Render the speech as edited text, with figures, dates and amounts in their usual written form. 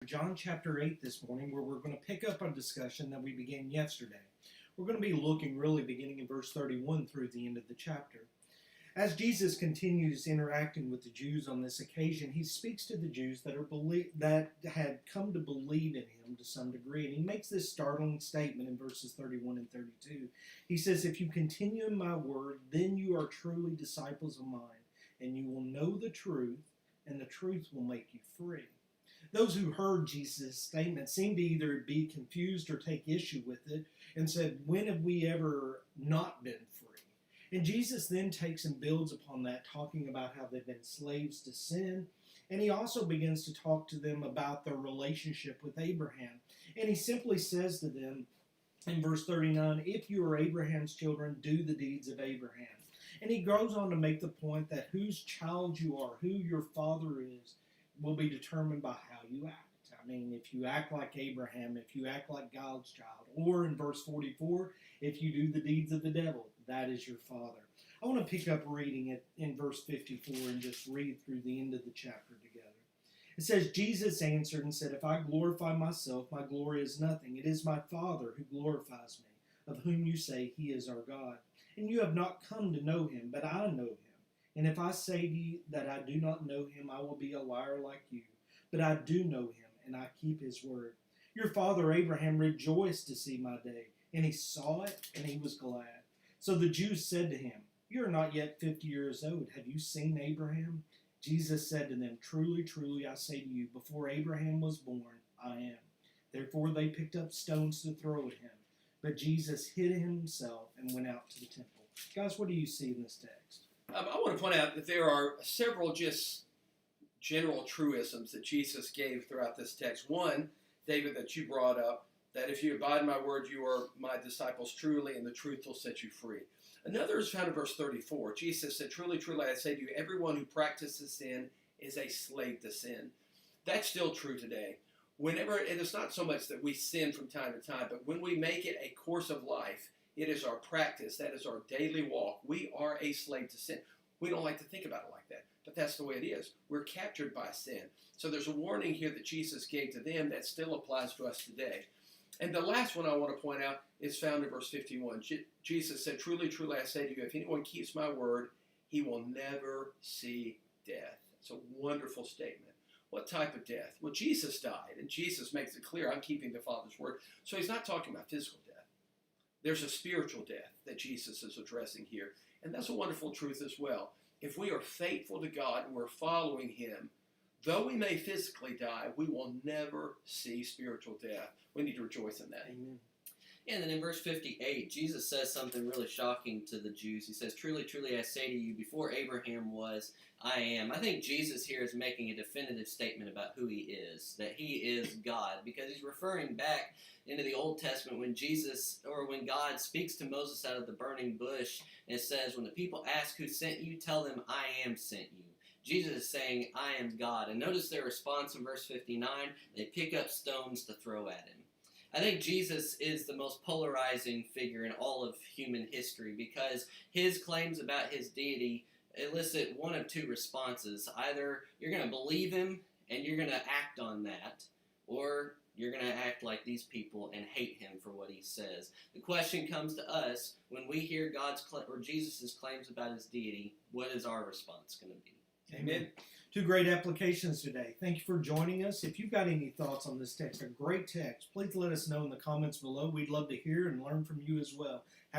John chapter 8 this morning, where we're going to pick up a discussion that we began yesterday. We're going to be looking really beginning in verse 31 through the end of the chapter. As Jesus continues interacting with the Jews on this occasion, he speaks to the Jews that had come to believe in him to some degree. And he makes this startling statement in verses 31 and 32. He says, "If you continue in my word, then you are truly disciples of mine, and you will know the truth, and the truth will make you free." Those who heard Jesus' statement seemed to either be confused or take issue with it and said, "When have we ever not been free?" And Jesus then takes and builds upon that, talking about how they've been slaves to sin. And he also begins to talk to them about their relationship with Abraham. And he simply says to them in verse 39, "If you are Abraham's children, do the deeds of Abraham." And he goes on to make the point that whose child you are, who your father is, will be determined by how you act. I mean, if you act like Abraham, if you act like God's child, or in verse 44, if you do the deeds of the devil, that is your father. I want to pick up reading it in verse 54 and just read through the end of the chapter together. It says, "Jesus answered and said, 'If I glorify myself, my glory is nothing. It is my Father who glorifies me, of whom you say he is our God. And you have not come to know him, but I know him. And if I say to you that I do not know him, I will be a liar like you. But I do know him, and I keep his word. Your father Abraham rejoiced to see my day, and he saw it, and he was glad.' So the Jews said to him, 'You are not yet 50 years old. Have you seen Abraham?' Jesus said to them, 'Truly, truly, I say to you, before Abraham was born, I am.' Therefore they picked up stones to throw at him. But Jesus hid himself and went out to the temple." Guys, what do you see in this text? I want to point out that there are several just general truisms that Jesus gave throughout this text. One, David, that you brought up, that if you abide in my word, you are my disciples truly, and the truth will set you free. Another is found in verse 34. Jesus said, "Truly, truly, I say to you, everyone who practices sin is a slave to sin." That's still true today. And it's not so much that we sin from time to time, but when we make it a course of life, it is our practice. That is our daily walk. We are a slave to sin. We don't like to think about it like that, but that's the way it is. We're captured by sin. So there's a warning here that Jesus gave to them that still applies to us today. And the last one I want to point out is found in verse 51. Jesus said, "Truly, truly, I say to you, if anyone keeps my word, he will never see death." It's a wonderful statement. What type of death? Well, Jesus died, and Jesus makes it clear, I'm keeping the Father's word. So he's not talking about physical death. There's a spiritual death that Jesus is addressing here. And that's a wonderful truth as well. If we are faithful to God and we're following him, though we may physically die, we will never see spiritual death. We need to rejoice in that. Amen. And then in verse 58, Jesus says something really shocking to the Jews. He says, "Truly, truly, I say to you, before Abraham was, I am." I think Jesus here is making a definitive statement about who he is, that he is God, because he's referring back into the Old Testament when God speaks to Moses out of the burning bush, and it says, "When the people ask who sent you, tell them I am sent you." Jesus is saying, "I am God." And notice their response in verse 59, they pick up stones to throw at him. I think Jesus is the most polarizing figure in all of human history because his claims about his deity elicit one of two responses. Either you're going to believe him and you're going to act on that, or you're going to act like these people and hate him for what he says. The question comes to us when we hear Jesus' claims about his deity, what is our response going to be? Amen. Two great applications today. Thank you for joining us. If you've got any thoughts on this text, a great text, please let us know in the comments below. We'd love to hear and learn from you as well.